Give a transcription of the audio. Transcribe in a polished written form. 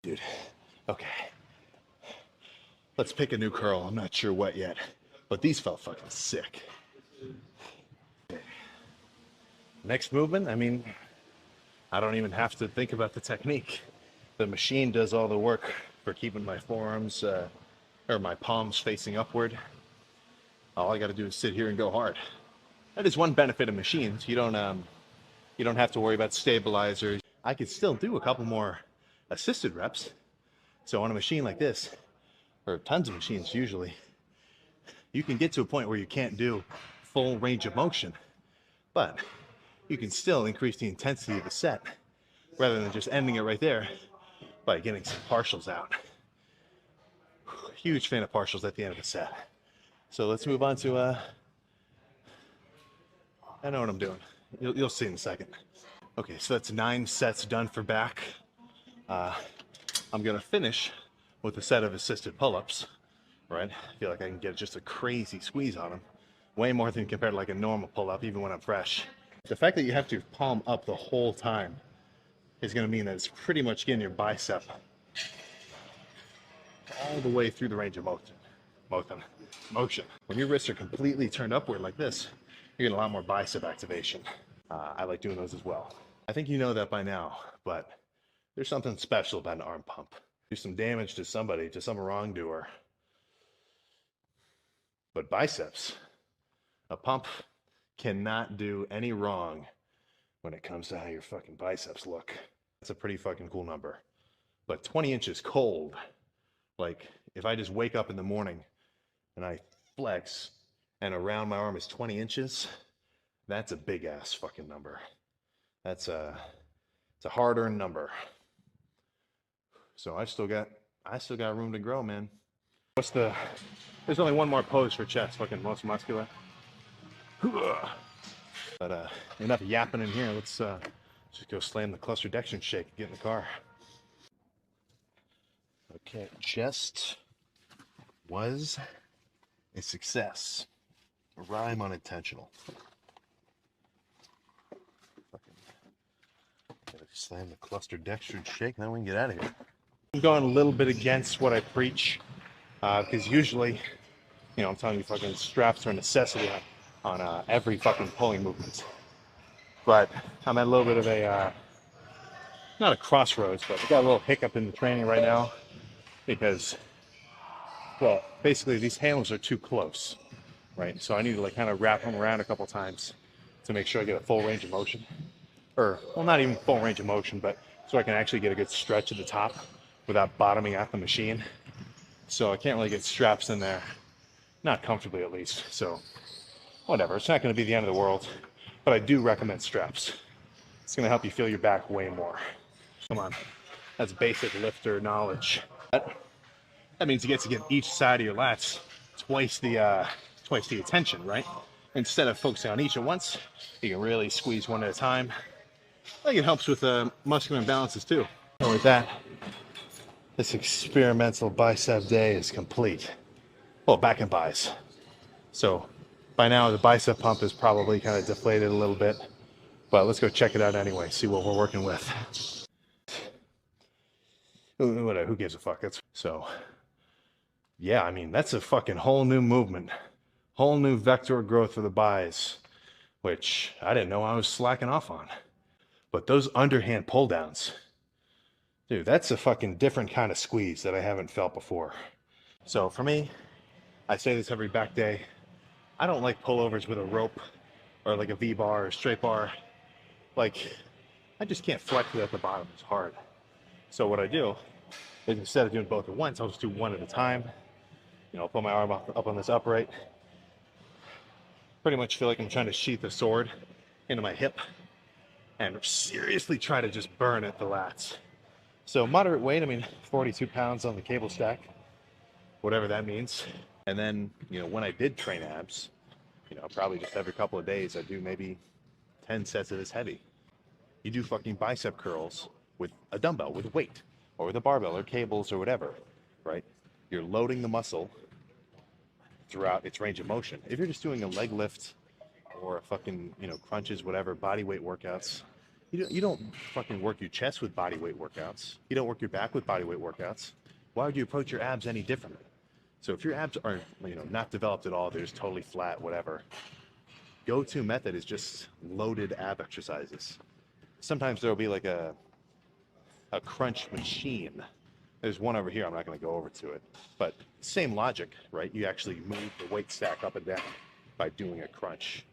Dude, okay. Let's pick a new curl. I'm not sure what yet, but these felt fucking sick. Next movement, I mean, I don't even have to think about the technique. The machine does all the work for keeping my forearms or my palms facing upward. All I got to do is sit here and go hard. That is one benefit of machines. You don't have to worry about stabilizers. I could still do a couple more assisted reps. So on a machine like this, or tons of machines usually, you can get to a point where you can't do full range of motion, but you can still increase the intensity of the set rather than just ending it right there by getting some partials out. Huge fan of partials at the end of the set. So let's move on to, I know what I'm doing. You'll see in a second. Okay, so that's 9 sets done for back. I'm gonna finish with a set of assisted pull-ups, right? I feel like I can get just a crazy squeeze on them. Way more than compared to like a normal pull-up, even when I'm fresh. The fact that you have to palm up the whole time is gonna mean that it's pretty much getting your bicep all the way through the range of motion. When your wrists are completely turned upward like this, you're getting a lot more bicep activation. I like doing those as well. I think you know that by now, but there's something special about an arm pump. Do some damage to somebody, to some wrongdoer. But biceps, a pump cannot do any wrong when it comes to how your fucking biceps look. That's a pretty fucking cool number. But 20 inches cold, like if I just wake up in the morning and I flex and around my arm is 20 inches, that's a big ass fucking number. It's a hard-earned number. So I still got room to grow, man. There's only one more pose for chest, fucking most muscular. But enough yapping in here. Let's just go slam the cluster dextrin shake and get in the car. Okay, chest was a success. A rhyme unintentional. Gotta slam the cluster dextrin shake, and then we can get out of here. I'm going a little bit against what I preach, because usually, I'm telling you, fucking straps are a necessity on every fucking pulling movement. But I'm at a little bit of a, not a crossroads, but I got a little hiccup in the training right now because, well, basically these handles are too close, right? So I need to like kind of wrap them around a couple times to make sure I get a full range of motion. Or, well, not even full range of motion, but so I can actually get a good stretch at the top without bottoming out the machine. So I can't really get straps in there, not comfortably at least. So whatever, it's not going to be the end of the world, but I do recommend straps. It's going to help you feel your back way more. Come on, that's basic lifter knowledge. That means you get to get each side of your lats twice the attention, right? Instead of focusing on each at once, you can really squeeze one at a time. I think it helps with muscular imbalances too. And with that, this experimental bicep day is complete. Well, back and bis. So by now the bicep pump is probably kind of deflated a little bit, but let's go check it out anyway, see what we're working with. Whatever, who gives a fuck? So yeah, I mean, that's a fucking whole new movement, whole new vector of growth for the bis, which I didn't know I was slacking off on. But those underhand pull downs, dude, that's a fucking different kind of squeeze that I haven't felt before. So for me, I say this every back day, I don't like pullovers with a rope or like a V-bar or straight bar. Like, I just can't flex it at the bottom, it's hard. So what I do is instead of doing both at once, I'll just do one at a time. I'll put my arm up on this upright. Pretty much feel like I'm trying to sheath a sword into my hip and seriously try to just burn at the lats. So moderate weight, I mean 42 pounds on the cable stack, whatever that means. And then, when I did train abs, probably just every couple of days, I do maybe 10 sets of this heavy. You do fucking bicep curls with a dumbbell, with weight, or with a barbell, or cables, or whatever, right? You're loading the muscle throughout its range of motion. If you're just doing a leg lift or a fucking, crunches, whatever, body weight workouts, You don't fucking work your chest with body weight workouts. You don't work your back with body weight workouts. Why would you approach your abs any differently? So if your abs are, not developed at all, they're just totally flat, whatever. Go-to method is just loaded ab exercises. Sometimes there'll be like a crunch machine. There's one over here. I'm not going to go over to it, but same logic, right? You actually move the weight stack up and down by doing a crunch.